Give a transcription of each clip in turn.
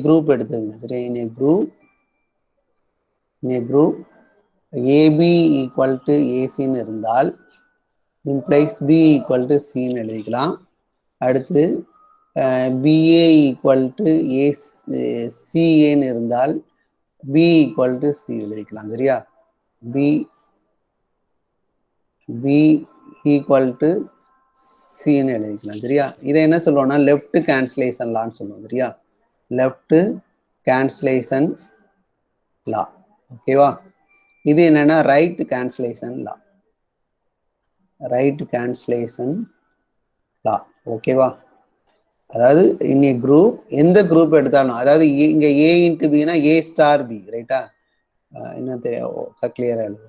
group எடுத்துங்க சரி. in a group AB equal to AC ன்னு இருந்தால் implies B equal to C ன்னு எழுதிக்கலாம். அடுத்து BA equal to CA ன்னு இருந்தால் B equal to C எழுதிக்கலாம் சரியா. B equal to C ன்னு எழுதிக்கலாம் சரியா. இதை என்ன சொல்லுவோம்னா லெஃப்ட் கேன்சலேஷன் லான்னு சொல்லுவோம் சரியா. லெஃப்ட் கேன்சலேஷன் லா ஓகேவா. இது என்னன்னா ரைட் கேன்சலேஷன் லா. ரைட் கேன்சலேஷன் லா ஓகேவா. அதாவது இன்னி குரூப் எந்த குரூப் எடுத்தாலும் அதாவது இங்க A இன்ட்டு பினா A ஸ்டார் பி ரைட்டா. என்ன தெரியும் கிளியரா எழுது.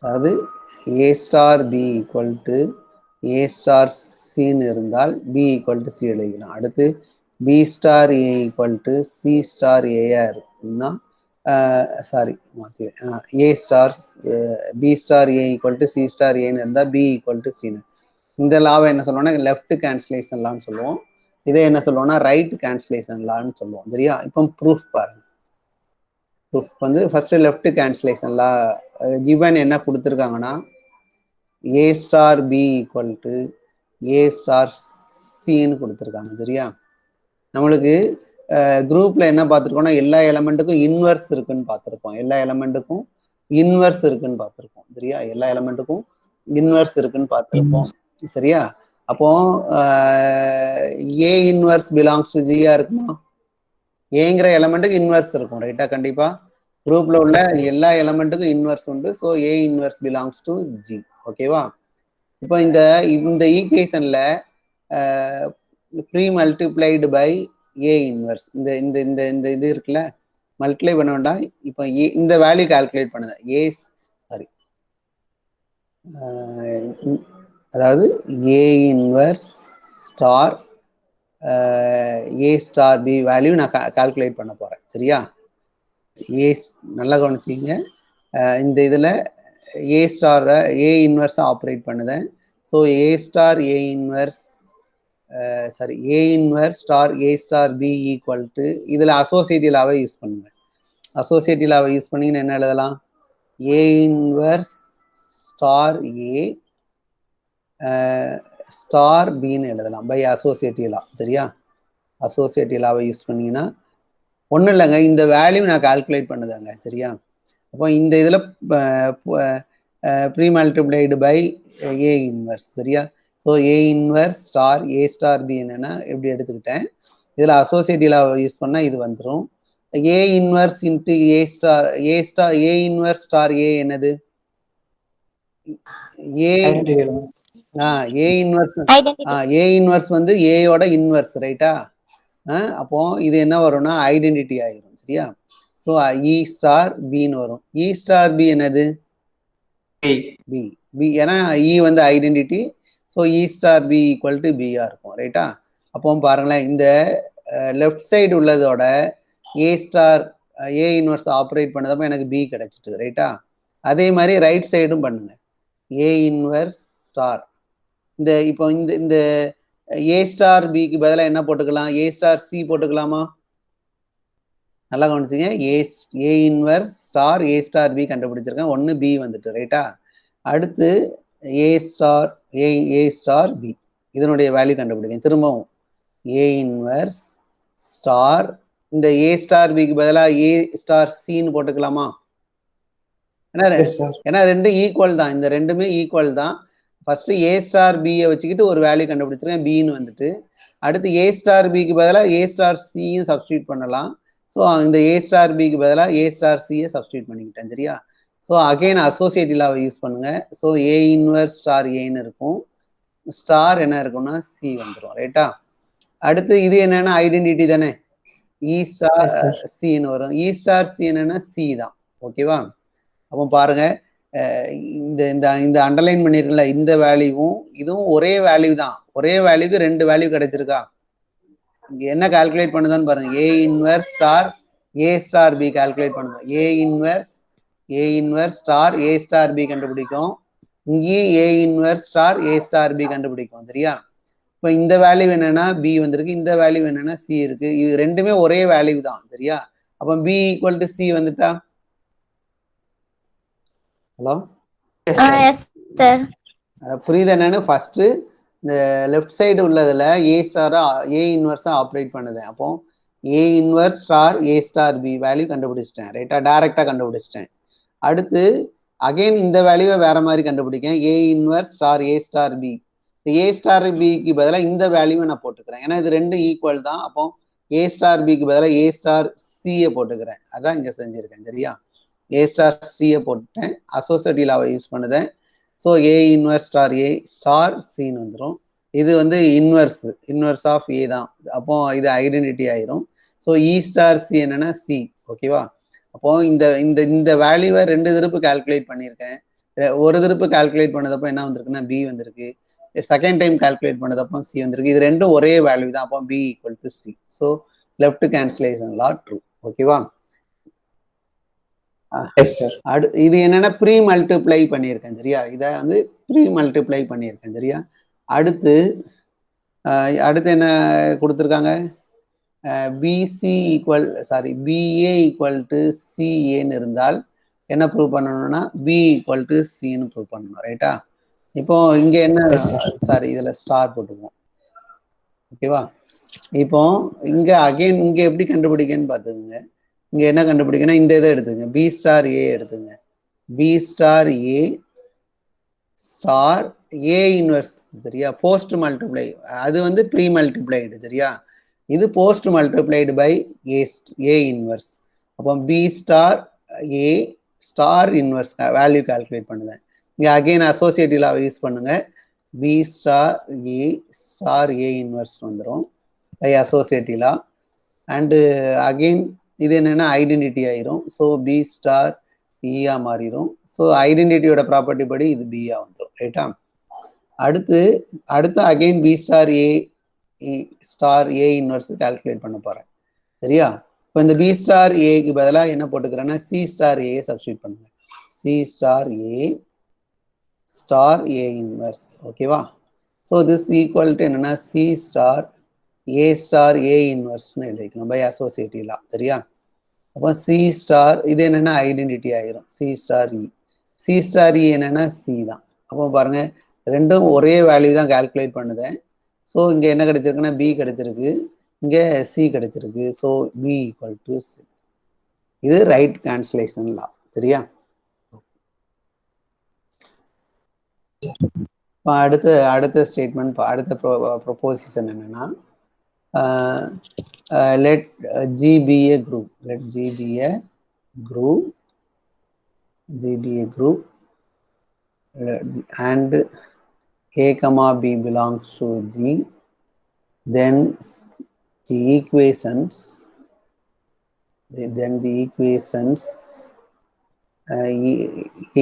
அதாவது A star B equal to A star சின்னு இருந்தால் B ஈக்குவல் டு சி எழுதிக்கலாம். அடுத்து B star A equal to C star ஏயா இருக்குன்னா சாரி மாற்றி A star B star A equal to C star ஏன்னு இருந்தால் B ஈக்குவல் டு சின்னு. இந்த லாவை என்ன சொல்லுவோம்னா லெஃப்ட் கேன்சலேஷன் லான்னு சொல்லுவோம். இதை என்ன சொல்லுவோம்னா ரைட் கேன்சலேஷன் லான்னு சொல்லுவோம் சரியா. இப்போ ப்ரூஃப் பாருங்க. ப்ரூஃப் வந்து first left cancellation law given என்ன கொடுத்துருக்காங்கன்னா A star B equal to A star சின்னு கொடுத்துருக்காங்க சரியா. நம்மளுக்கு குரூப்ல என்ன பார்த்துருக்கோம்னா எல்லா எலமெண்ட்டுக்கும் இன்வெர்ஸ் இருக்குன்னு பார்த்துருக்கோம். எல்லா எலமெண்ட்டுக்கும் இன்வெர்ஸ் இருக்குன்னு பார்த்துருக்கோம் சரியா. எல்லா எலமெண்ட்டுக்கும் இன்வெர்ஸ் இருக்குன்னு பார்த்துருப்போம் சரியா. அப்போ A இன்வெர்ஸ் பிலாங்ஸ் டு ஜியா இருக்குமா. ஏங்கிற எலமெண்ட்டுக்கு இன்வெர்ஸ் இருக்கும் ரைட்டா. கண்டிப்பா குரூப்ல உள்ள எல்லா எலமெண்ட்டுக்கும் இன்வெர்ஸ் உண்டு. So A inverse belongs to G ஓகேவா. இப்போ இந்த ஈக்குவேஷன்ல premultiplied by A inverse இந்த இந்த இந்த இந்த இது இருக்குல்ல மல்டிப்ளை பண்ண வேண்டாம். இப்போ இந்த வேல்யூ கால்குலேட் பண்ணுது A சாரி அதாவது A inverse star A star B value நான் கால்குலேட் பண்ண போறேன் சரியா. ஏ நல்லா கவனிச்சிங்க. இந்த இதில் A ஸ்டாரை A இன்வெர்ஸ் ஆப்ரேட் பண்ணுதேன். So A star A inverse sorry A inverse star A star B equal to இதில் அசோசியேட்டிவ் லாவை யூஸ் பண்ணுங்க. அசோசியேட்டிவ் லாவை யூஸ் பண்ணிங்கன்னு என்ன எழுதலாம் A inverse star A star பின்னு எழுதலாம் பை அசோசியேட்டிவ் லா சரியா. அசோசியேட்டிவ் லாவை யூஸ் பண்ணீங்கன்னா ஒன்றும் இல்லைங்க இந்த வேல்யூ நான் கால்குலேட் பண்ணுதாங்க சரியா. அப்போ இந்த இதில் premultiplied by A inverse சரியா. So A inverse star A star B என்னன்னா எப்படி எடுத்துக்கிட்டேன். இதில் அசோசியேட்டிவ் லாவை யூஸ் பண்ணால் இது வந்துடும். A inverse into A inverse star A என்னது A இன்வெர்ஸ் வந்து ஏயோட இன்வெர்ஸ் ரைட்டா. அப்போ இது என்ன வரும்னா ஐடென்டிட்டி ஆயிரும் சரியா. ஸோ E ஸ்டார் பின்னு வரும். E ஸ்டார் பி என்னது பி ஏன்னா E வந்து identity. So E star B equal to பிஆ இருக்கும் ரைட்டா. அப்போ பாருங்களேன் இந்த லெஃப்ட் சைடு உள்ளதோட A star A inverse operate பண்ணதப்போ எனக்கு B கிடைச்சிட்டு ரைட்டா. அதே மாதிரி ரைட் சைடும் பண்ணுங்க A இன்வெர்ஸ் ஸ்டார் இந்த இப்போ இந்த A ஸ்டார் பிக்கு பதிலாக என்ன போட்டுக்கலாம் A ஸ்டார் சி போட்டுக்கலாமா. நல்லா கவனிச்சிங்க. A inverse star A star B கண்டுபிடிச்சிருக்கேன். ஒன்று B வந்துட்டு ரைட்டா. அடுத்து A ஸ்டார் பி இதனுடைய வேல்யூ கண்டுபிடிக்கேன். திரும்பவும் A இன்வெர்ஸ் ஸ்டார் இந்த A ஸ்டார் பிக்கு பதிலாக A ஸ்டார் சின்னு போட்டுக்கலாமா. ஏன்னா ரெண்டும் ஈக்குவல் தான். இந்த ரெண்டுமே ஈக்குவல் தான். ஃபர்ஸ்ட் A ஸ்டார் பியை வச்சுக்கிட்டு ஒரு வேல்யூ கண்டுபிடிச்சிருக்கேன் பின்னு வந்துட்டு. அடுத்து A ஸ்டார் பிக்கு பதிலாக A ஸ்டார் சியும் சப்ஸ்டியூட் பண்ணலாம். ஸோ இந்த A ஸ்டார் பிக்கு பதிலாக A ஸ்டார் சியை சப்ஸ்டியூட் பண்ணிக்கிட்டேன் சரியா. ஸோ அகைன் அசோசியேட்டிவ் லாவை யூஸ் பண்ணுங்க. ஸோ A இன்வெர்ஸ் ஸ்டார் ஏன்னு இருக்கும். ஸ்டார் என்ன இருக்கும்னா சி வந்துடும் ரைட்டா. அடுத்து இது என்னன்னா ஐடென்டிட்டி தானே E ஸ்டார் சின்னு வரும். E ஸ்டார் சி என்னன்னா சி தான் ஓகேவா. அப்போ பாருங்க இந்த அண்டர்லைன் பண்ணிருக்கல இந்த வேல்யூவும் இதுவும் ஒரே வேல்யூ தான். ஒரே வேல்யூக்கு ரெண்டு வேல்யூ கிடைச்சிருக்கா. இங்க என்ன கால்குலேட் பண்ணுதான்னு பாருங்க. A inverse star A star B calculate பண்ணுங்க. A inverse star A star B கண்டுபிடிக்கும். இங்கேயும் A inverse star A star B கண்டுபிடிக்கும் சரியா. இப்போ இந்த வேல்யூ என்னன்னா பி வந்திருக்கு, இந்த வேல்யூ என்னன்னா சி இருக்கு, இது ரெண்டுமே ஒரே வேல்யூ தான் சரியா. அப்போ பி ஈக்குவல் டு சி வந்துட்டா. ஹலோ புரியுது என்னன்னு ஃபர்ஸ்ட் இந்த லெஃப்ட் சைடு உள்ளதுல ஏ ஸ்டாரா ஏ இன்வெர்ஸா ஆப்ரேட் பண்ணுது. அப்போ A inverse star A star B value கண்டுபிடிச்சிட்டேன் ரைட்டா, டைரக்டா கண்டுபிடிச்சிட்டேன். அடுத்து அகைன் இந்த வேல்யூவை வேற மாதிரி கண்டுபிடிக்கேன், A inverse star A star B. A star பிக்கு பதிலாக இந்த வேல்யூவை நான் போட்டுக்கிறேன், ஏன்னா இது ரெண்டும் ஈக்குவல் தான். அப்போ ஏ ஸ்டார் பிக்கு பதிலாக ஏ ஸ்டார் சியை போட்டுக்கிறேன், அதான் இங்க செஞ்சிருக்கேன் சரியா. ஏ ஸ்டார் சியை போட்டுட்டேன், அசோசியேட்டிவ் லாவை யூஸ் பண்ணுதேன். So A inverse star A star சின்னு வந்துடும். இது வந்து இன்வெர்ஸ் ஆஃப் ஏ தான், அப்போ இது ஐடென்டிட்டி ஆயிரும். ஸோ இ ஸ்டார் சி என்னன்னா சி, ஓகேவா. அப்போ இந்த இந்த இந்த வேல்யூவை 2 திருப்பு கால்குலேட் பண்ணியிருக்கேன். ஒரு திருப்பு கால்குலேட் பண்ணதப்போ என்ன வந்திருக்குன்னா பி வந்திருக்கு, செகண்ட் டைம் கால்குலேட் பண்ணதப்போ சி வந்திருக்கு. இது ரெண்டும் ஒரே வேல்யூ தான், அப்போ B equal to C. So left cancellation law true, ஓகேவா. இது என்னன்னா ப்ரீ மல்டிப்ளை பண்ணியிருக்கேன் சரியா, இதை வந்து ப்ரீ மல்டிப்ளை பண்ணியிருக்கேன் சரியா. அடுத்து என்ன கொடுத்துருக்காங்க, BC equal BA equal to சிஏன்னு இருந்தால் என்ன ப்ரூவ் பண்ணணும்னா பி ஈக்குவல் டு சின்னு ப்ரூவ் பண்ணணும் ரைட்டா. இப்போ இங்க என்ன இதுல ஸ்டார் போட்டுக்குவோம் ஓகேவா. இப்போ இங்க அகைன் இங்க எப்படி கண்டுபிடிக்கன்னு பாத்துக்கோங்க. இங்க என்ன கண்டுபிடிக்கணும், இந்த இதை எடுத்துங்க, பி ஸ்டார் ஏ எடுத்துங்க, B star A star A inverse சரியா, போஸ்ட் மல்டிப்ளை, அது வந்து ப்ரீ மல்டிப்ளைடு சரியா, இது postmultiplied by A inverse. அப்போ B star A star inverse value calculate பண்ணுங்க. இங்க அகைன் அசோசியேட்டிவ் லாவை யூஸ் பண்ணுங்க, B star A star A inverse வந்துடும் by associative law. And again இது என்னன்னா ஐடென்டிட்டி ஆயிரும், ஸோ பி ஸ்டார் ஈயா மாறிடும். ஸோ ஐடென்டிட்டியோட ப்ராப்பர்ட்டி படி இது பியா வந்துடும் ரைட்டா. அடுத்து again B star A star A inverse calculate பண்ண போறேன் சரியா. இப்போ இந்த பி ஸ்டார் ஏக்கு பதிலாக என்ன போட்டுக்கிறேன்னா சி ஸ்டார் ஏ சப்ஸ்டியூட் பண்ணுங்க, C star A star A inverse ஓகேவா. ஸோ திஸ் ஈக்குவல் டு என்னன்னா சி ஸ்டார் ஏ இன்வெர்ஸ்னு எழுதிக்கணும் பை அசோசியேட்டிவ் லா சரியா. அப்போ சி ஸ்டார் இது என்னன்னா ஐடென்டிட்டி ஆயிரும், சி ஸ்டார் இ என்னன்னா சி தான். அப்போ பாருங்க ரெண்டும் ஒரே வேல்யூ தான் கால்குலேட் பண்ணுதேன். ஸோ இங்க என்ன கிடைச்சிருக்குன்னா பி கிடைச்சிருக்கு, இங்க சி கிடைச்சிருக்கு. So B equal to C, இது ரைட் கேன்சலேஷன் லா சரியா. அடுத்த ஸ்டேட்மெண்ட், அடுத்த ப்ரொபோசிஷன் என்னன்னா let G be a group, and A comma B belongs to G, then the equations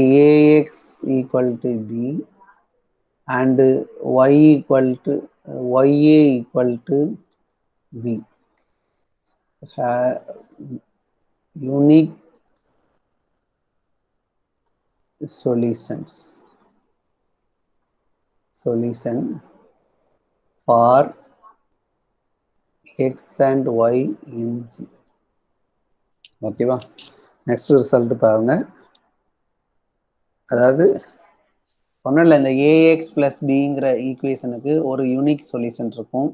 AX equal to B and YA equal to B unique solution for X and Y in G. ஓகேவா. Next result பாருங்க, அதாவது ஒன்றும் இல்லை, இந்த ax plus பிங்கிற ஈக்குவேஷனுக்கு ஒரு unique solution இருக்கும்.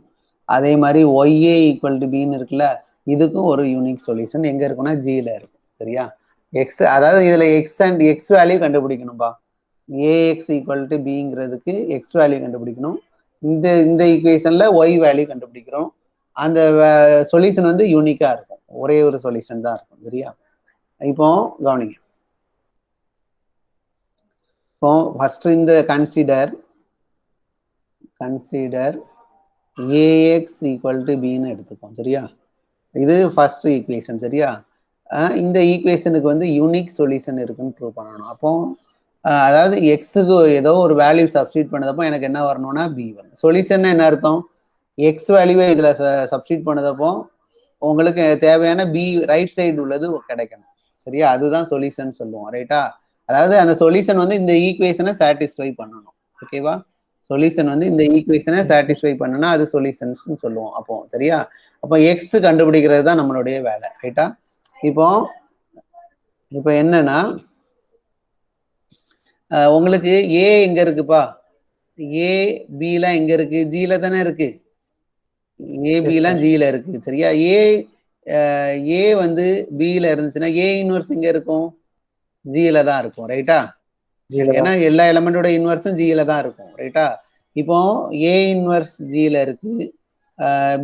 அதே மாதிரி ஒய்ஏ ஈக்குவல் டு பின்னு இருக்குல்ல, இதுக்கும் ஒரு யூனிக் சொல்யூஷன் எங்க இருக்குன்னா ஜியில இருக்கும் சரியா. எக்ஸ், அதாவது இதுல எக்ஸ் வேல்யூ கண்டுபிடிக்கணும்பா. ஏஎக்ஸ் ஈக்குவல் டு பிங்கிறதுக்கு எக்ஸ் வேல்யூ கண்டுபிடிக்கணும், இந்த ஈக்குவேஷன்ல ஒய் வேல்யூ கண்டுபிடிக்கிறோம். அந்த சொல்யூஷன் வந்து யூனிக்கா இருக்கும், ஒரே ஒரு சொல்யூஷன் தான் இருக்கும் சரியா. இப்போ கவனிங்க, இப்போ ஃபர்ஸ்ட் இந்த கன்சிடர் ஏஎக்ஸ் ஈக்குவல் டு பின்னு எடுத்துப்போம் சரியா. இது ஃபர்ஸ்ட் ஈக்குவேஷன் சரியா. இந்த ஈக்குவேஷனுக்கு வந்து யூனிக் சொல்யூஷன் இருக்குன்னு ப்ரூவ் பண்ணணும். அப்போ அதாவது எக்ஸுக்கு ஏதோ ஒரு வேல்யூ சப்ஸ்டியூட் பண்ணதப்போ எனக்கு என்ன வரணும்னா பி வரணும். சொல்யூஷன் என்ன அர்த்தம், எக்ஸ் வேல்யூவை இதுல சப்ஸ்டியூட் பண்ணதப்போ உங்களுக்கு தேவையான பி ரைட் சைடு உள்ளது கிடைக்கணும் சரியா, அதுதான் சொல்யூஷன் சொல்லுவோம் ரைட்டா. அதாவது அந்த சொல்யூஷன் வந்து இந்த ஈக்குவேஷனை சாட்டிஸ்ஃபை பண்ணணும். ஓகேவா? சொல்யூஷன் வந்து இந்த ஈக்குவேஷனை சாட்டிஸ்ஃபை பண்ணனா அது சொல்யூஷன்ஸ் சொல்லுவோம். அப்போ சரியா? அப்போ எக்ஸ் கண்டுபிடிக்கிறது தான் நம்மளுடைய வேலை. ரைட்டா? இப்போ என்னன்னா உங்களுக்கு ஏ எங்க இருக்குப்பா? ஏ பிலாம் எங்க இருக்கு? ஜில தானே இருக்கு. ஏபிலாம் ஜில இருக்கு. சரியா? ஏ வந்து பில இருந்துச்சுன்னா ஏ இன்வர்ஸ் எங்க இருக்கும்? ஜில தான் இருக்கும். ரைட்டா? ஏன்னா எல்லா எலமெண்டோட இன்வர்ஸும் ஜில தான் இருக்கும். ரைட்டா? இப்போ ஏ இன்வர்ஸ் ஜில இருக்கு.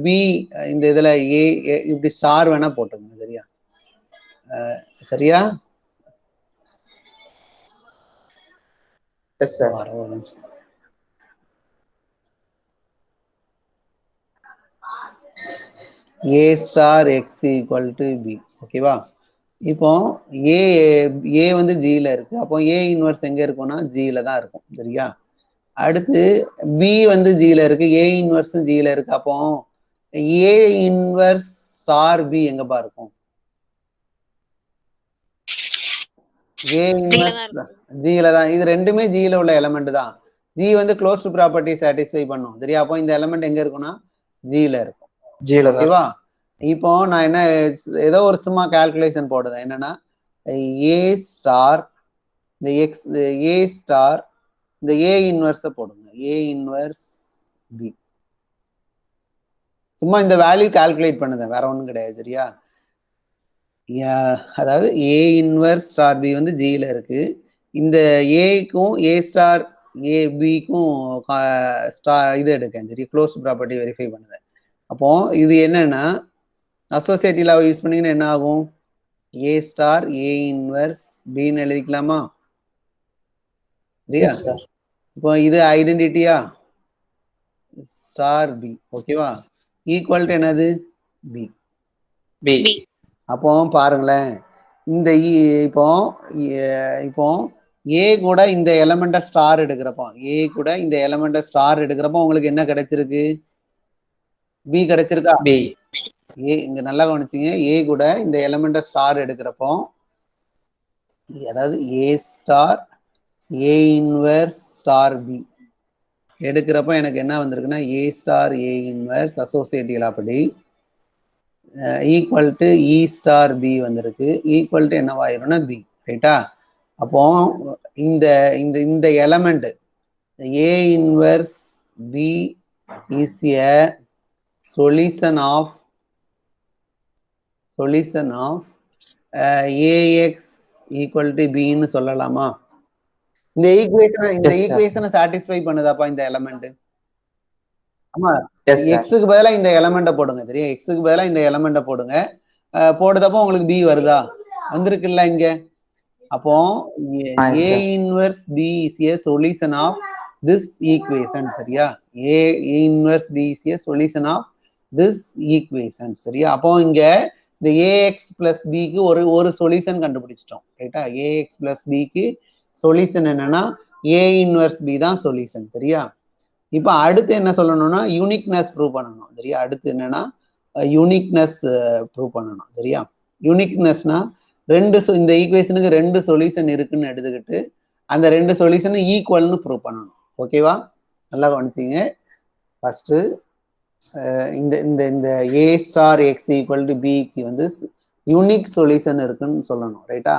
பி இந்த இதுல ஏ இப்படி ஸ்டார் வேணா போட்டுங்க. சரியா? சரியா? ஒரு நிமிஷம். A star X equal to B. ஓகேவா? இப்போ ஏ வந்து ஜில இருக்கு. அப்போ ஏ இன்வர்ஸ் எங்க இருக்கும்னா ஜில தான் இருக்கும். சரியா? அடுத்து பி வந்து ஜில இருக்கு. ஏ இன்வர்ஸ் ஜில இருக்கு. அப்போ ஏ இன்வர்ஸ் ஸ்டார் பி எங்கப்பா இருக்கும்? ஏ இன்வர்ஸ் ஜில தான். இது ரெண்டுமே ஜில உள்ள எலமெண்ட் தான். ஜி வந்து க்ளோஸ்ட் ப்ராப்பர்ட்டி சாட்டிஸ்ஃபை பண்ணும். சரியா? அப்போ இந்த எலமெண்ட் எங்க இருக்கும்னா ஜில இருக்கும். ஓகேவா? இப்போ நான் என்ன ஏதோ ஒரு சும்மா கால்குலேஷன் போடுறேன். என்னன்னா ஏ ஸ்டார் இந்த எக்ஸ் ஏ ஸ்டார் இந்த ஏ இன்வர்ஸ போடுங்க. A inverse B. சும்மா இந்த வேல்யூ கால்குலேட் பண்ணுங்க, வேற ஒன்றும் கிடையாது. சரியா? அதாவது ஏ இன்வர்ஸ் ஸ்டார் பி வந்து ஜியில் இருக்கு. இந்த ஏக்கும் ஏ ஸ்டார் ஏ பிக்கும் இது எடுக்கேன். சரி, க்ளோஸ் ப்ராப்பர்ட்டி வெரிஃபை பண்ணுதேன். அப்போ இது என்னன்னா அசோசியேட்டிவ் லா யூஸ் பண்ணீங்கன்னா என்ன ஆகும்? ஏ ஸ்டார் ஏ இன்வர்ஸ் பின்னு எழுதிக்கலாமா? சரியா? இப்போ இது ஐடென்டிட்டியா ஸ்டார் பி. ஓகேவா? ஈக்குவல் டு என்னது? பி. அப்போ பாருங்களேன், இந்த இப்போ ஏ கூட இந்த எலமெண்ட ஸ்டார் எடுக்கிறப்போ உங்களுக்கு என்ன கிடைச்சிருக்கு? பி கிடைச்சிருக்கா? ஏ இங்க நல்லா கவனிச்சிங்க. ஏ கூட இந்த எலமெண்ட ஸ்டார் எடுக்கிறப்போ, அதாவது A star A inverse star B எடுக்கிறப்போ எனக்கு என்ன வந்திருக்குன்னா A star A inverse associative property equal to E star B வந்திருக்கு. ஈக்குவல் டு என்னவாயிரும்னா பி. ரைட்டா? அப்போ இந்த இந்த இந்த element A inverse B is a solution of AX equal to பின்னு சொல்லலாமா? இந்த ஈக்குவேஷனை சாட்டிஸ்ஃபை பண்ணுதாப்பா இந்த எலமெண்ட்? ஆமா, எக்ஸுக்கு பதிலா இந்த எலமெண்ட்டை போடுங்க. சரியா? எக்ஸுக்கு பதிலா இந்த எலமெண்ட்டை போடுங்க. போடுறப்போ உங்களுக்கு பி வருதா? வந்திருக்குல்ல இங்க. அப்போ A inverse B is a solution of this equation. சரியா? A inverse B is a solution of this equation. சரியா? அப்போ இங்க இந்த ஏஎக்ஸ் பிளஸ் பிக்கு ஒரு சொல்யூஷன் கண்டுபிடிச்சிட்டோம். ரைட்டா? ஏஎக்ஸ் பிளஸ் பிக்கு சொல்யூஷன் என்னன்னா ஏ இன்வர்ஸ் பி தான் சொல்யூஷன். சரியா? இப்போ அடுத்து என்ன சொல்லணும்னா யூனிக்னஸ் ப்ரூவ் பண்ணணும். சரியா? அடுத்து என்னன்னா யூனிக்னஸ் ப்ரூவ் பண்ணணும். சரியா? யூனிக்னஸ்னா இந்த ஈக்குவேஷனுக்கு 2 சொல்யூஷன் இருக்குன்னு எடுத்துக்கிட்டு அந்த 2 சொல்யூஷனும் ஈக்குவல்னு ப்ரூவ் பண்ணணும். ஓகேவா? நல்லா கவனிச்சிங்க. ஃபர்ஸ்ட் இந்த இந்த இந்த ஏ ஸ்டார் எக்ஸ் ஈக்குவல் டு பிக்கு வந்து யூனிக் சொல்யூஷன் இருக்குன்னு சொல்லணும். ரைட்டா?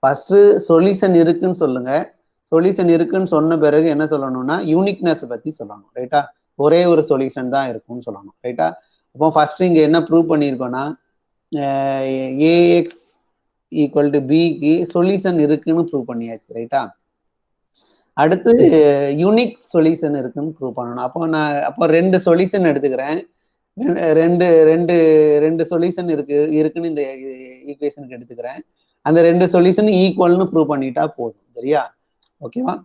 ஃபர்ஸ்ட் சொல்யூஷன் இருக்குன்னு சொல்லுங்க. சொல்யூஷன் இருக்குன்னு சொன்ன பிறகு என்ன சொல்லணும்னா யூனிக்னஸ் பத்தி சொல்லணும். ரைட்டா? ஒரே ஒரு சொல்யூஷன் தான் இருக்கும்னு சொல்லணும். ரைட்டா? அப்போ ஃபர்ஸ்ட் இங்க என்ன ப்ரூவ் பண்ணியிருக்கோம்னா ஏஎக்ஸ் ஈக்குவல் டு பிக்கு சொல்யூஷன் இருக்குன்னு ப்ரூவ் பண்ணியாச்சு. ரைட்டா? அடுத்து யூனிக் சொல்யூஷன் இருக்குன்னு ப்ரூவ் பண்ணணும். அப்போ 2 சொல்யூஷன் எடுத்துக்கிறேன். ரெண்டு சொல்யூஷன் இருக்குன்னு இந்த ஈக்குவேஷனுக்கு எடுத்துக்கிறேன். அந்த 2 சொல்யூஷன் ஈக்குவல்னு ப்ரூவ் பண்ணிட்டா போதும். சரியா? ஓகேவா?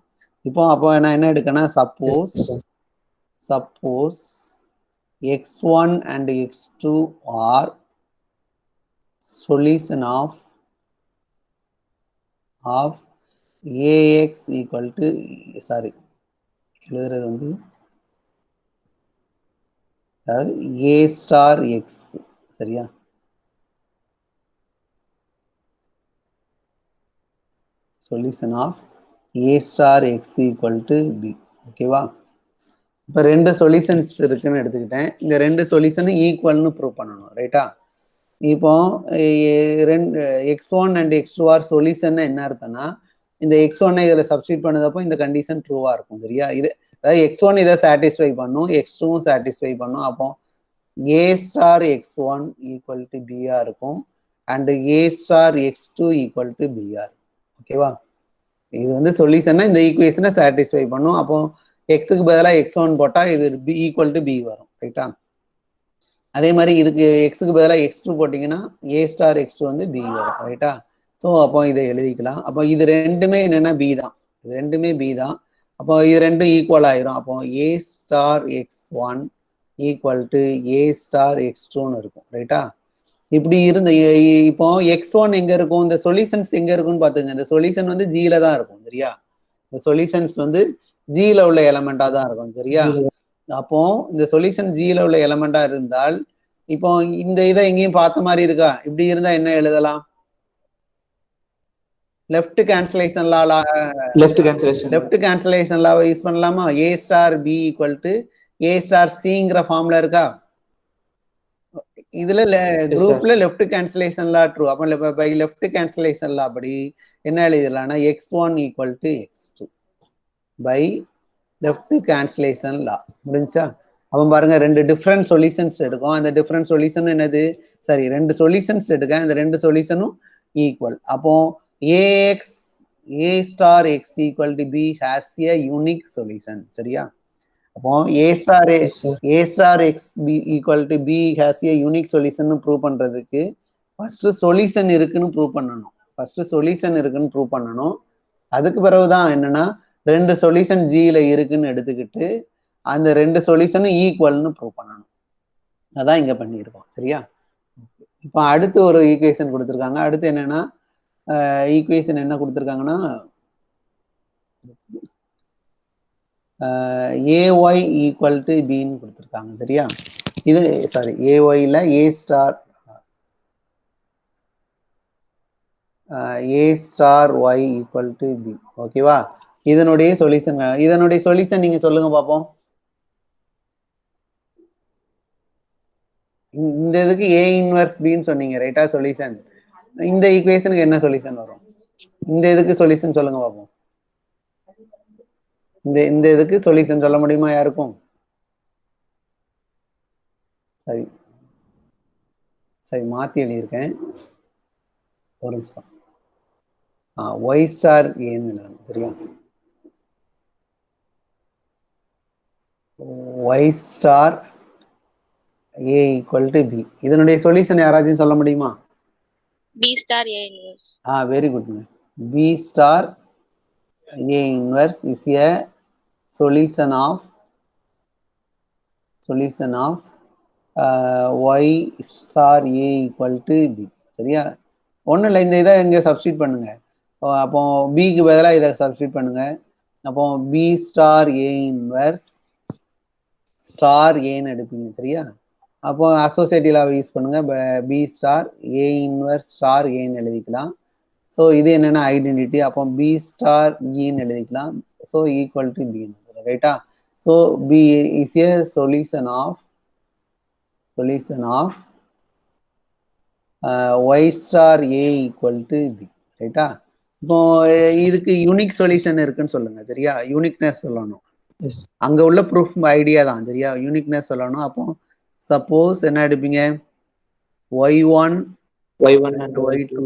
அப்போ நான் என்ன எடுக்கணும்? Suppose x1 and x2 are solution of ax equal to எழுதுறது வந்து அதாவது a star x. சரியா? Solution of A star X equal to B. ஓகேவா? இப்போ ரெண்டு சொல்யூஷன்ஸ் இருக்குன்னு எடுத்துக்கிட்டேன். இந்த ரெண்டு சொல்யூஷனும் ஈக்குவல்னு ப்ரூவ் பண்ணணும். ரைட்டா? இப்போ ரெண்டு x1 and x2 R solution என்ன அர்த்தம்னா, இந்த x1 இதில் சப்ஸ்டியூட் பண்ணதப்போ இந்த கண்டிஷன் ட்ரூவா இருக்கும். சரியா? இது அதாவது x1 இதை சாட்டிஸ்ஃபை பண்ணும், x2வும் சாட்டிஸ்ஃபை பண்ணும். அப்போ a star x1 equal to பிஆ இருக்கும் and a star x2 equal to பிஆர். ஓகேவா? இது வந்து சொல்யூஷன்னா இந்த ஈக்குவேஷனை சாட்டிஸ்ஃபை பண்ணும். அப்போ எக்ஸுக்கு பதிலாக x1 போட்டால் இது பி ஈக்குவல் டு பி வரும். ரைட்டா? அதே மாதிரி இதுக்கு எக்ஸுக்கு பதிலாக x2 போட்டிங்கன்னா ஏ ஸ்டார் x2 வந்து பி வரும். ரைட்டா? ஸோ அப்போ இதை எழுதிக்கலாம். அப்போ இது ரெண்டுமே என்னென்னா பி தான். இது ரெண்டுமே பி தான். அப்போ இது ரெண்டும் ஈக்குவல் ஆயிரும். அப்போ A star x1 equal to A star x2ன்னு இருக்கும். ரைட்டா? இப்படி இருந்த இப்போ x1 எங்க இருக்கும், இந்த சொல்யூஷன்ஸ் எங்க இருக்குன்னு பாத்துங்க. இந்த சொல்யூஷன் வந்து ஜில தான் இருக்கும். சரியா? இந்த சொல்யூஷன்ஸ் வந்து ஜில உள்ள எலமெண்டா தான் இருக்கும். சரியா? அப்போ இந்த சொல்யூஷன் ஜில உள்ள எலமெண்டா இருந்தால் இப்போ இந்த இதை எங்கேயும் பார்த்த மாதிரி இருக்கா? இப்படி இருந்தா என்ன எழுதலாம்? லெஃப்ட் கேன்சலேஷன் லாவை யூஸ் பண்ணலாமா? A star B equal to A star சிங்கிற ஃபார்ம்ல இருக்கா? இதுல குரூப்ல லெஃப்ட் கேன்சலேஷன் லா ட்ரூ. அப்ப பை லெஃப்ட் கேன்சலேஷன் லா படி என்ன எழுதலாம்னா x1 equal to x2 by left cancellation law. முடிஞ்சா? அவன் பாருங்க ரெண்டு டிஃப்ரெண்ட் சொல்யூஷன்ஸ் எடுக்கும். அந்த டிஃப்ரெண்ட் சொல்யூஷன் என்னது? சரி, ரெண்டு சொல்யூஷன்ஸ் எடுக்க, இந்த ரெண்டு சொல்யூஷனும் ஈக்குவல். அப்போ AX A star X equal to B has a unique solution. சரியா? அப்போ A star X B equal to B has a unique solution prove பண்றதுக்கு ஃபர்ஸ்ட் சொல்யூஷன் இருக்குன்னு ப்ரூவ் பண்ணணும். அதுக்கு பிறகுதான் என்னன்னா ரெண்டு சொல்யூஷன் ஜியில இருக்குன்னு எடுத்துக்கிட்டு அந்த ரெண்டு சொல்யூஷனும் ஈக்குவல்னு ப்ரூவ் பண்ணணும். அதான் இங்க பண்ணியிருக்கோம். சரியா? இப்போ அடுத்து ஒரு ஈக்குவேஷன் கொடுத்துருக்காங்க. அடுத்து என்னன்னா ஈக்குவேஷன் என்ன கொடுத்துருக்காங்கன்னா ay ஈக்குவல் டு பின்னு கொடுத்துருக்காங்க. சரியா? இது சாரி ayல A star Y equal to B. ஓகேவா? இதனுடைய சொல்யூஷன் நீங்க சொல்லுங்க பார்ப்போம். இந்த இதுக்கு ஏ இன்வர்ஸ் பின்னு சொன்னீங்க. ரைட்டா? சொல்யூஷன். இந்த ஈக்குவேஷனுக்கு என்ன சொல்யூஷன் வரும்? இந்த இதுக்கு சொல்யூஷன் சொல்லுங்க பார்ப்போம். இந்த இதுக்கு சொல்யூஷன் சொல்ல முடியுமா யாருக்கும்? சரி மாத்தி எழுதியிருக்கேன். ஒரு நிமிஷம். ஒய் ஸ்டார் ஏன்னு எழுதணும். சரியா? Y star A equal to B. இதனுடைய சொல்யூஷன் யாராச்சும் சொல்ல முடியுமா? B star A inverse. Very good. B star A inverse is a solution of Y star A equal to B. சரியா? ஒன்றும் இல்லை, இந்த இதை இங்கே சப்ஸ்டியூட் பண்ணுங்க. அப்போ பிக்கு பதிலாக இதை சப்ஸ்டியூட் பண்ணுங்க. அப்போ B star A inverse star ஏன்னு எடுப்பீங்க. சரியா? அப்போ அசோசியேட்டிவ் லாவை யூஸ் பண்ணுங்க. B star A inverse star ஏன்னு எழுதிக்கலாம். ஸோ இது என்னன்னா ஐடென்டிட்டி. அப்போ பி ஸ்டார் இன்னு எழுதிக்கலாம். So equal to B. ரைட்டா? So B is a solution of Y star A equal to B. ரைட்டா? இப்போ இதுக்கு யூனிக் சொல்யூஷன் இருக்குன்னு சொல்லுங்க. சரியா? யூனிக்னஸ் சொல்லணும். அங்க உள்ள ப்ரூஃப் ஐடியா தான். சரியா? யூனிக்னஸ் சொல்லணும். அப்போ சப்போஸ் என்ன எடுப்பீங்க? y1 and y2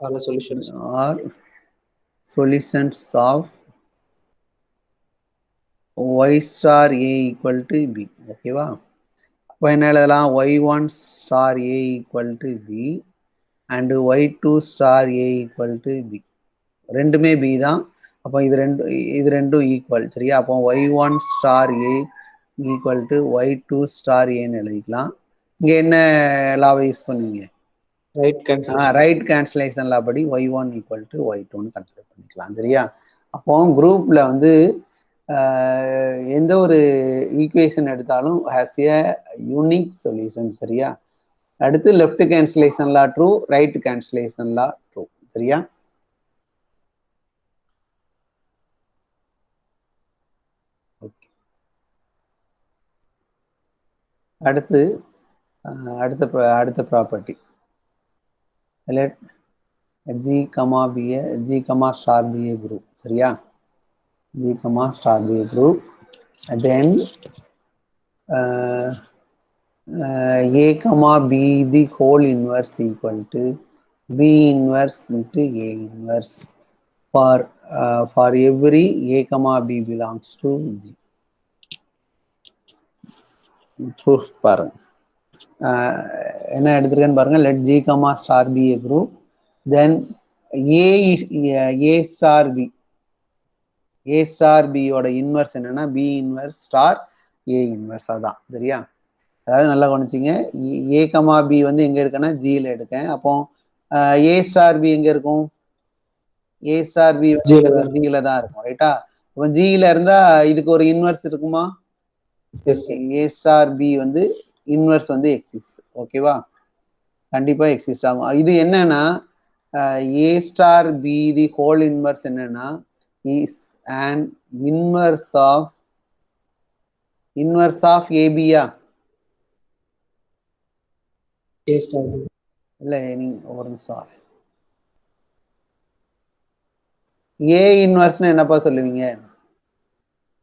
are the solutions of y star a equal to b. ஓகேவா? அப்போ என்ன எழுதலாம்? y1 star a equal to b and y2 star a equal to b. ரெண்டுமே b தான். அப்போ இது ரெண்டும் ஈக்குவல். சரியா? அப்போ y1 star a equal to y2 star aன்னு எழுதிக்கலாம். இங்க என்ன லாவை யூஸ் பண்ணுவீங்க? ரைட் கேன்சலேஷன் லா படி y1 ஈக்குவல் டு y2ன்னு கன்சிடர் பண்ணிக்கலாம். சரியா? அப்போ குரூப்ல வந்து எந்த ஒரு ஈக்குவேஷன் எடுத்தாலும் ஹேஸ் ஏ யூனிக் சொல்யூஷன். சரியா? அடுத்து left cancellation law true, right cancellation law true. சரியா? அடுத்து அடுத்த property let G comma be a G comma star be a group. சரியா? G comma star be a group. Then a comma b the whole inverse equal to b inverse into a inverse for every a comma b belongs to G. Proof பாருங்க. என்ன எடுத்துருக்கேன்னு பாருங்க. let G comma star be a group, then a star b, a star b ஓட inverse என்னன்னா b inverse star a inverse. அதான். சரியா? அதாவது நல்லா கவனிச்சிங்க. ஏ comma B வந்து எங்க இருக்குன்னா ஜியில் எடுக்கேன். அப்போ ஏ ஸ்டார் பி எங்க இருக்கும்? ஏ ஸ்டார் பி ஜியில தான் இருக்கும். ரைட்டா? அப்போ ஜியில இருந்தா இதுக்கு ஒரு இன்வர்ஸ் இருக்குமா? ஏ ஸ்டார் பி வந்து இன்வர்ஸ் வந்து எக்ஸிஸ்ட். ஓகேவா? கண்டிப்பா எக்ஸிஸ்ட் ஆகும். இது என்னன்னா A star B the whole inverse என்னன்னா இஸ் அண்ட் இன்வர்ஸ் ஆஃப் ஏபியா? இல்ல, நீங்க ஒரு நிமிஷம். ஏ இன்வர்ஸ்னா என்னப்பா சொல்லுவீங்க?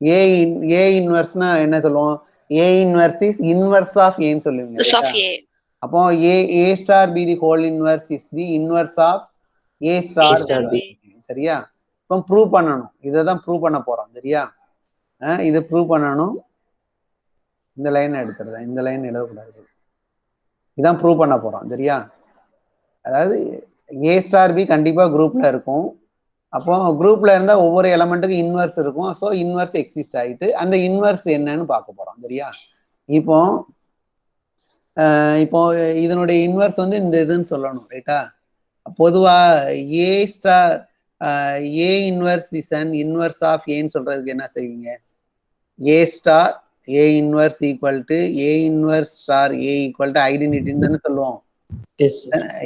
ஏ இன்வர்ஸ்னா என்ன சொல்லுவோம்? A inverse is inverse of ஏன்னு சொல்லுவீங்க. அப்போ A star B the whole inverse is the inverse of A star B. சரியா? இப்போ ப்ரூவ் பண்ணணும். இதை தான் ப்ரூவ் பண்ண போறோம். சரியா? இதை ப்ரூவ் பண்ணணும். இந்த லைன் எடுத்துறேன். இந்த லைன் எழுதக்கூடாது. இதான் ப்ரூவ் பண்ண போறோம். சரியா? அதாவது ஏ ஸ்டார் பி கண்டிப்பா குரூப்ல இருக்கும். அப்போ குரூப்ல இருந்தா ஒவ்வொரு எலமெண்ட்டுக்கும் இன்வர்ஸ் இருக்கும். ஸோ இன்வர்ஸ் எக்ஸிஸ்ட் ஆகிட்டு அந்த இன்வர்ஸ் என்னன்னு பார்க்க போறோம். சரியா? இப்போ இதனுடைய இன்வர்ஸ் வந்து இந்த இதுன்னு சொல்லணும். ரைட்டா? பொதுவா A star A inverse is and inverse of ஏன்னு சொல்றதுக்கு என்ன செய்வீங்க? A star A inverse equal to A inverse star A equal to ஐடென்டிட்டின்னு தானே சொல்லுவோம்.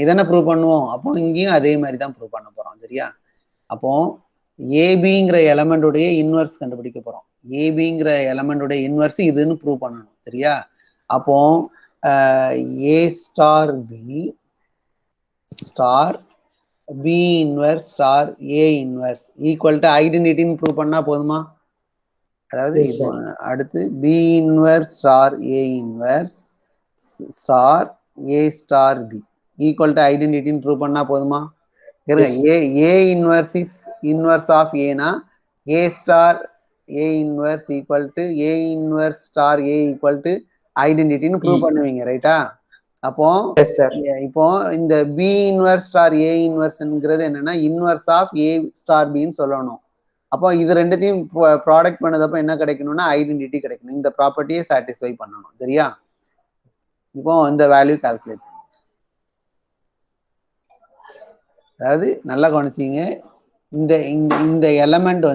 இதானே ப்ரூவ் பண்ணுவோம். அப்போ இங்கேயும் அதே மாதிரி தான் ப்ரூவ் பண்ண போறோம். சரியா? அப்போ ஏபிங்கிற எலமெண்டோடைய இன்வர்ஸ் கண்டுபிடிக்க போறோம். ஏபிங்கிற எலமெண்டோடைய இன்வர்ஸ் இதுன்னு ப்ரூவ் பண்ணணும். சரியா? அப்போ A star B star B inverse star A inverse equal to ஐடென்டிட்டின்னு ப்ரூவ் பண்ணா போதுமா? அதாவது அடுத்து B inverse star A inverse star A star B equal to ஐடென்டிட்டின்னு ப்ரூவ் பண்ணா போதுமா? A inverse is inverse of ஏனா A star A inverse equal to A inverse star A equal to ஐடென்டிட்டின்னு ப்ரூவ் பண்ணுவீங்க. ரைட்டா? அப்போ இப்போ இந்த பி இன்வர்ஸ் ஸ்டார் ஏ இன்வர்ஸ்ங்கிறது என்னன்னா இன்வர்ஸ் ஆஃப் ஏ ஸ்டார் பின்னு சொல்லணும். அப்போ இது ரெண்டுத்தையும் ப்ராடக்ட் பண்ணதப்போ என்ன கிடைக்கணும்னா ஐடென்டிட்டி கிடைக்கணும். இந்த ப்ராப்பர்ட்டியை சாட்டிஸ்ஃபை பண்ணணும். சரியா? இப்போ இந்த வேல்யூ கால்குலேட். அதாவது நல்லா கவனிச்சிங்க. இந்த எலமெண்ட்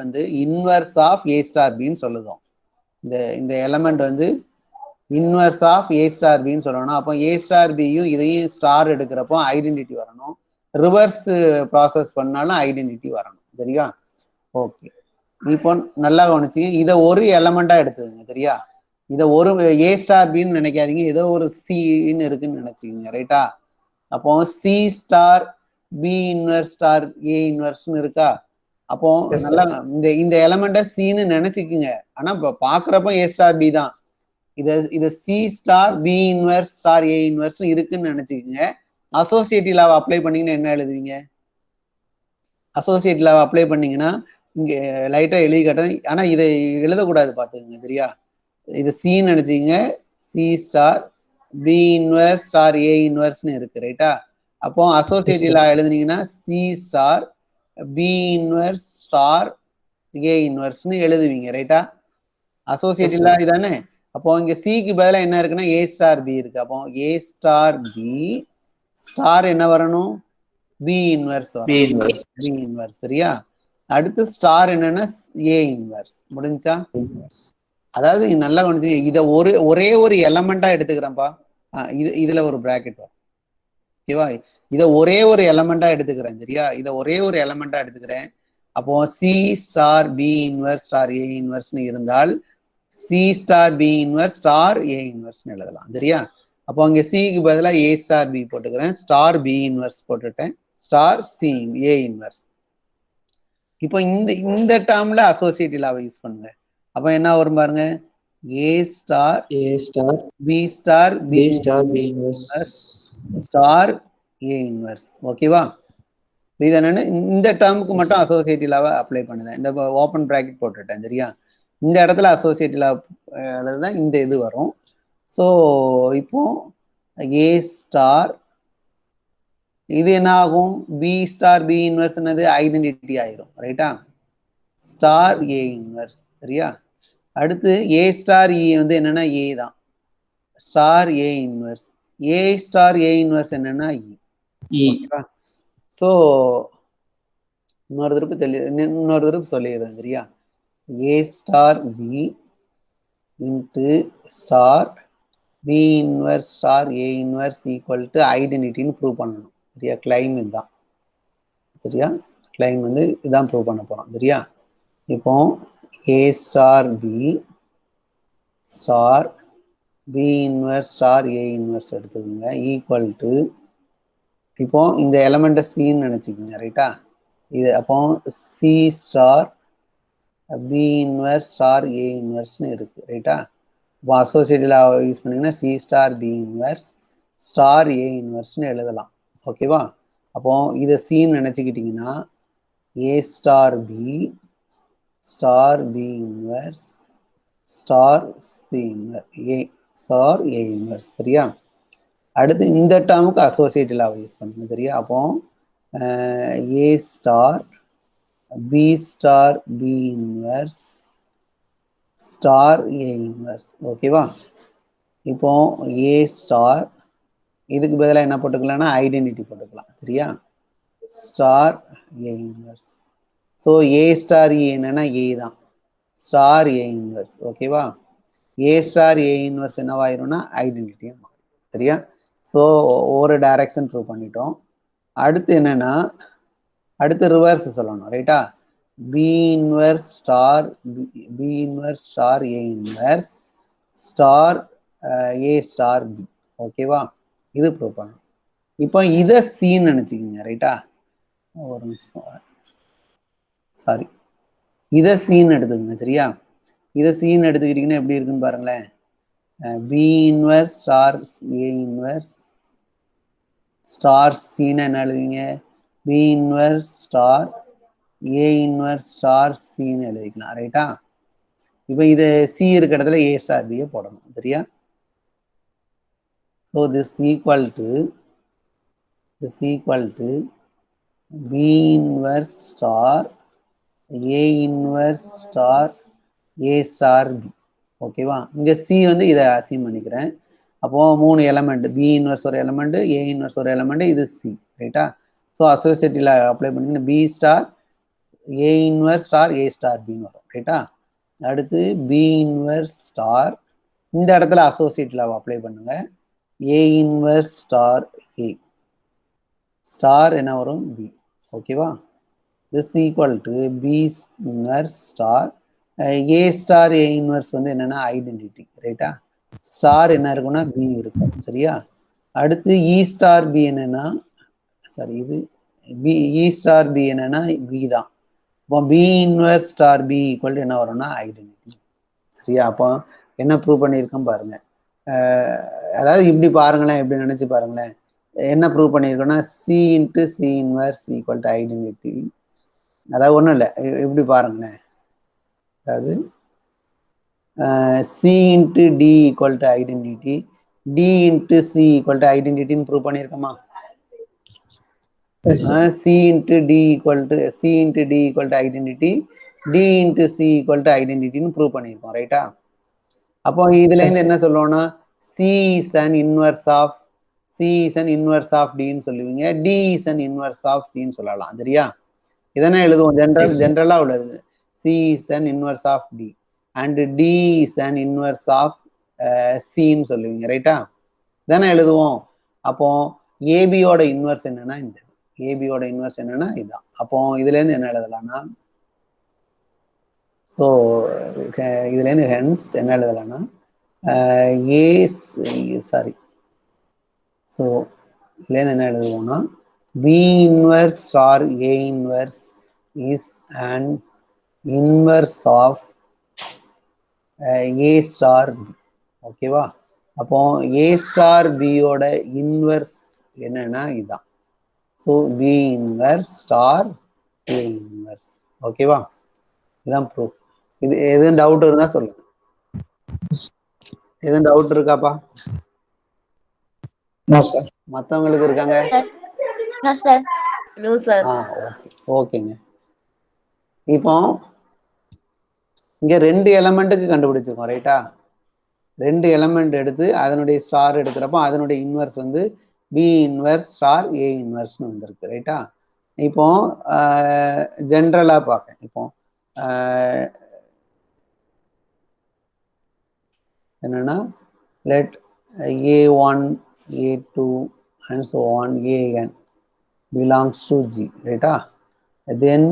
வந்து இன்வர்ஸ் ஆஃப் ஏ ஸ்டார் பின்னு சொல்லுதோம். இந்த எலமெண்ட் வந்து இன்வர்ஸ் ஆஃப் ஏ ஸ்டார் பின்னு சொல்லணும். அப்போ ஏ ஸ்டார் பியும் இதையும் ஸ்டார் எடுக்கிறப்போ ஐடென்டிட்டி வரணும். ரிவர்ஸ் ப்ராசஸ் பண்ணாலும் ஐடென்டிட்டி வரணும். சரியா? ஓகே. இப்போ நல்லா கவனிச்சிங்க. இதை ஒரு எலமெண்டா எடுத்துக்கங்க. சரியா? இதை ஒரு ஏ ஸ்டார் பின்னு நினைக்காதீங்க. ஏதோ ஒரு சின்னு இருக்குன்னு நினைச்சுக்கீங்க. ரைட்டா? அப்போ C star B inverse star A இன்வர்ஸ்னு இருக்கா? அப்போ நல்லா இந்த எலமெண்ட்டை சின்னு நினைச்சுக்குங்க. ஆனா இப்ப பாக்குறப்ப ஏ ஸ்டார் பி தான். இத C star B inverse star A inverse இருக்குன்னு நினைச்சுக்கோங்க. அசோசியேட்டிவ் லாவை அப்ளை பண்ணீங்கன்னா என்ன எழுதுவீங்க? அசோசியேட்டிவ் லாவை அப்ளை பண்ணீங்கன்னா இங்க லைட்டா எழுதி காட்டுறது. ஆனா இதை எழுதக்கூடாது பாத்துக்கோங்க. சரியா? இதை சின்னு நினைச்சுக்கங்க. C star B inverse star A இன்வர்ஸ்னு இருக்கு. ரைட்டா? அப்போ அசோசியேட்டிவ் லா எழுதுனீங்கன்னா C star B inverse star A இன்வர்ஸ்னு எழுதுவீங்க. ரைட்டா? அசோசியேட்டிவ் லா இதானே? அப்போ இங்க சிக்கு பதிலாக என்ன இருக்குன்னா ஏ ஸ்டார் பி இருக்கு. அப்போ ஏ ஸ்டார் பி ஸ்டார் என்ன வரணும்? பி இன்வர்ஸ் வரும். B inverse. சரியா? அடுத்து ஸ்டார் என்னன்னா ஏ இன்வர்ஸ். முடிஞ்சா? அதாவது நல்லா கவனிச்சு இதை ஒரே ஒரு எலமெண்டா எடுத்துக்கிறேன்ப்பா. இதுல ஒரு பிராக்கெட் வரும். ஓகேவா? இதை ஒரே ஒரு எலமெண்டா எடுத்துக்கிறேன். சரியா? இதை ஒரே ஒரு எலமெண்டா எடுத்துக்கிறேன். அப்போ C star B inverse star A இன்வர்ஸ்னு இருந்தால் C star B inverse star A இன்வர்ஸ்னு எழுதலாம் சரியா. அப்போ அங்கே சிக்கு பதிலாக ஏ ஸ்டார் பி போட்டுக்கிறேன், ஸ்டார் பி இன்வர்ஸ் போட்டுட்டேன், ஸ்டார் சி ஏ இன்வர்ஸ். இப்போ இந்த டேர்ம்ல அசோசியேட்டிவ் லாவை யூஸ் பண்ணுங்க. அப்போ என்ன வரும் பாருங்க, A star B star B inverse star A inverse. ஓகேவா, இது என்னன்னு இந்த டேர்முக்கு மட்டும் அசோசியேட்டிவ் லாவை அப்ளை பண்ணுதேன், இந்த ஓப்பன் பிராக்கெட் போட்டுட்டேன் சரியா. இந்த இடத்துல அசோசியேட்டிவ் லா தான் இந்த இது வரும். ஸோ இப்போ ஏ ஸ்டார் இது என்ன ஆகும், பி ஸ்டார் பி இன்வர்ஸ் என்னது ஐடென்டிட்டி ஆயிரும் ரைட்டா, ஸ்டார் ஏ இன்வர்ஸ் சரியா. அடுத்து ஏ ஸ்டார் இ வந்து என்னன்னா ஏ தான், star A inverse, A star A inverse என்னன்னா இ. ஸோ இன்னொரு திருப்பு சொல்லிடுறேன் சரியா, A star B into star B inverse star A inverse equal to ஐடென்டிட்டின்னு ப்ரூவ் பண்ணணும் சரியா. கிளைம் இதுதான் சரியா, கிளைம் வந்து இதான் ப்ரூவ் பண்ண போறோம் சரியா. இப்போ A star B star B inverse star A inverse எடுத்துக்கோங்க ஈக்குவல் டு, இப்போ இந்த எலமெண்ட்டை சின்னு நினச்சிக்கோங்க ரைட்டா. இது அப்போ C star B inverse star A இன்வர்ஸ்னு இருக்கு ரைட்டா. இப்போ அசோசியேட்டிவ் யூஸ் பண்ணீங்கன்னா C star B inverse star A இன்வர்ஸ்னு எழுதலாம் ஓகேவா. அப்போ இதை சின்னு நினச்சிக்கிட்டிங்கன்னா A star B star B inverse star C A star A inverse சரியா. அடுத்து இந்த டேர்முக்கு அசோசியேட்டிவ் லாவை யூஸ் பண்ணுங்க சரியா. அப்போ A star B star B inverse star A inverse ஓகேவா. இப்போ ஏ ஸ்டார் இதுக்கு பதிலாக என்ன போட்டுக்கலாம்னா ஐடென்டிட்டி போட்டுக்கலாம் சரியா, star A inverse. So A star E என்னன்னா ஏ தான், ஸ்டார் ஏ இன்வர்ஸ் ஓகேவா. ஏ ஸ்டார் ஏ இன்வர்ஸ் என்னவாயிரும்னா ஐடென்டிட்டியாக மாறும் சரியா. ஸோ ஒரு டைரக்ஷன் ப்ரூவ் பண்ணிட்டோம். அடுத்து என்னன்னா, அடுத்து ரிவர்ஸ் சொல்லணும் ரைட்டா, B inverse star B inverse star A inverse star A star B ஓகேவா, இது ப்ரூவ் பண்ணணும். இப்போ இதை சின்னு நினச்சிக்கிங்க ரைட்டா, ஒரு நிமிஷம் சாரி, இதை சின்னு எடுத்துக்கோங்க சரியா. இதை சின்னு எடுத்துக்கிட்டிங்கன்னா எப்படி இருக்குன்னு பாருங்களேன், B inverse star A inverse star சின்னு என்ன எழுதுவீங்க, B inverse star A inverse star சின்னு எழுதிக்கலாம் ரைட்டா. இப்போ இது சி இருக்க இடத்துல ஏ ஸ்டார் பியை போடணும் சரியா. So this equal to B inverse star A inverse star A star B ஓகேவா. இங்கே சி வந்து இதை அசீம் பண்ணிக்கிறேன். அப்போது 3 எலமெண்ட், பி இன்வர்ஸ் ஒரு எலமெண்ட், ஏ இன்வர்ஸ் ஒரு எலமெண்ட், இது சி ரைட்டா. ஸோ அசோசியேட்டிவ்ல அப்ளை பண்ணிங்கன்னா B star A inverse star A star பின்னு வரும் ரைட்டா. அடுத்து பி இன்வர்ஸ் ஸ்டார் இந்த இடத்துல அசோசியேட்டிவ்ல அப்ளை பண்ணுங்க, A inverse star A star என்ன வரும் பி ஓகேவா. This equal to B inverse star A star A inverse வந்து என்னன்னா ஐடென்டிட்டி ரைட்டா, ஸ்டார் என்ன இருக்குன்னா பி இருக்கும் சரியா. அடுத்து இ ஸ்டார் பி என்னன்னா, சாரி இது பி இ ஸ்டார் பி என்னன்னா பி தான். இப்போ B inverse star B equal to என்ன வரும்னா ஐடென்டிட்டி சரியா. அப்போ என்ன ப்ரூவ் பண்ணியிருக்கோம் பாருங்க, அதாவது இப்படி பாருங்களேன், எப்படி நினைச்சு பாருங்களேன், என்ன ப்ரூவ் பண்ணியிருக்கோம்னா C into C inverse equal to identity. அதாவது ஒன்றும் இல்லை, இப்படி பாருங்களேன், அதாவது C into D equal to identity, D into C equal to ஐடென்டிட்டின்னு ப்ரூவ் பண்ணியிருக்கோமா. C into D equal to identity, D into C equal to ஐடென்டிட்டின்னு ப்ரூவ் பண்ணியிருக்கோம் ரைட்டா. அப்போ இதுலேருந்து என்ன சொல்லுவோம்னா C is an inverse of டின்னு சொல்லுவீங்க, D is an inverse of சின்னு சொல்லலாம் சரியா. இதனை எழுதுவோம் ஜென்ரலா உள்ளது, C is an inverse of D and D is an inverse of சின்னு சொல்லுவீங்க ரைட்டா, இதானே எழுதுவோம். அப்போ ஏபியோட இன்வர்ஸ் என்னன்னா இந்த ஏபியோட இன்வர்ஸ் என்னன்னா இதுதான். அப்போ இதுல இருந்து என்ன எழுதலாம்னா ஸோ இதுலேருந்து ஹென்ஸ் என்ன எழுதலாம்னா ஏ சாரி ஸோ இதுலேருந்து என்ன எழுதுவோம்னா B inverse star A inverse is and inverse of A star B. ஓகேவா? அப்போ ஏ ஸ்டார் பியோட இன்வர்ஸ் என்னன்னா இதுதான். So B inverse star A inverse. ஓகேவா? இதுதான் ப்ரூஃப். இது எதுவும் டவுட் இருந்தா சொல்லுங்க. எதுவும் டவுட் இருக்காப்பா? மற்றவங்களுக்கு இருக்காங்க? No, sir. No, sir. ஓகேங்க. இப்போ இங்க 2 எலமெண்ட்டுக்கு கண்டுபிடிச்சிருக்கோம், ரைட்டா? 2 எலமெண்ட் எடுத்து அதனுடைய ஸ்டார் எடுக்கிறப்போ அதனுடைய இன்வர்ஸ் வந்து பி இன்வர்ஸ் ஸ்டார் ஏ இன்வர்ஸ்னு வந்திருக்கு, ரைட்டா? இப்போ ஜென்ரலா பார்க்க இப்போ என்னன்னா let a1 a2 and so on an belongs to G, ரைட்டா? then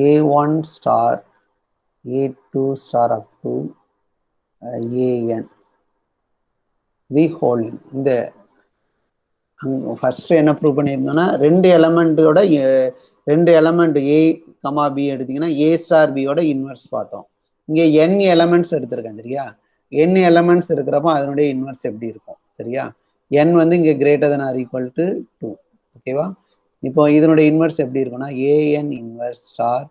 a1 star a2 star up to an the whole. இந்த ஃபர்ஸ்ட் என்ன ப்ரூவ் பண்ணியிருந்தோம்னா 2 எலமெண்ட்டோட 2 எலமெண்ட் ஏ கமா பி எடுத்தீங்கன்னா ஏ ஸ்டார் பியோட இன்வர்ஸ் பார்த்தோம். இங்கே n எலமெண்ட்ஸ் எடுத்திருக்கேன், சரியா? n எலமெண்ட்ஸ் இருக்கிறப்போ அதனுடைய இன்வர்ஸ் எப்படி இருக்கும், சரியா? n வந்து இங்கே greater than or equal to 2. ஓகேவா? இப்போ இதனுடைய இன்வர்ஸ் எப்படி இருக்கும்னா an inverse star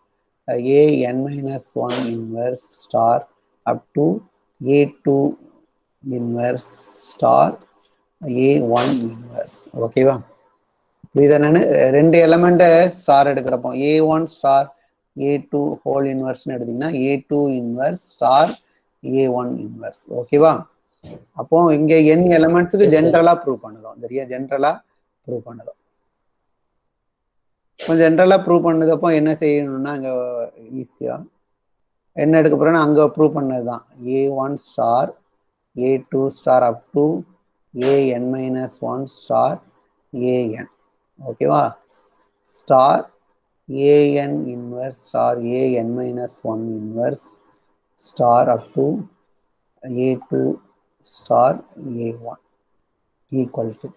an minus 1 inverse star up to a2 inverse star a1 inverse. ஓகேவா? இது என்னன்னு 2 எலமெண்ட்டை ஸ்டார் எடுக்கிறப்போ a1 ஸ்டார் a2 ஹோல் இன்வர்ஸ்னு எடுத்தீங்கன்னா a2 inverse star a1 inverse. ஓகேவா? அப்போ இங்க n எலமெண்ட்ஸுக்கு ஜென்ரலா ப்ரூவ் பண்ணுதோம், சரியா? ஜென்ரலா ப்ரூவ் பண்ணுதோம். இப்போ ஜென்ரலா ப்ரூவ் பண்ணதப்போ என்ன செய்யணும்னா அங்க ஈஸியா என்ன எடுக்க போறோம்னா அங்க ப்ரூவ் பண்ணதுதான் a1 star a2 star up to an minus 1 star an. ஓகேவா? Star an inverse star an minus 1 inverse star up to a2 star a1 equal to.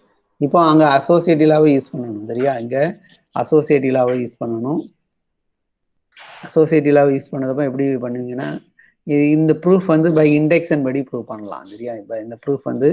இப்போ அங்க அசோசியேட்டிவாவே யூஸ் பண்ணணும், சரியா? இங்க அசோசியேட்டிவாவே யூஸ் பண்ணணும். அசோசியேட்டிவாவே யூஸ் பண்ணதப்போ எப்படி பண்ணுவீங்கன்னா இந்த ப்ரூஃப் வந்து பை இண்டெக்ஷன் படி ப்ரூவ் பண்ணலாம், சரியா? இப்போ இந்த ப்ரூஃப் வந்து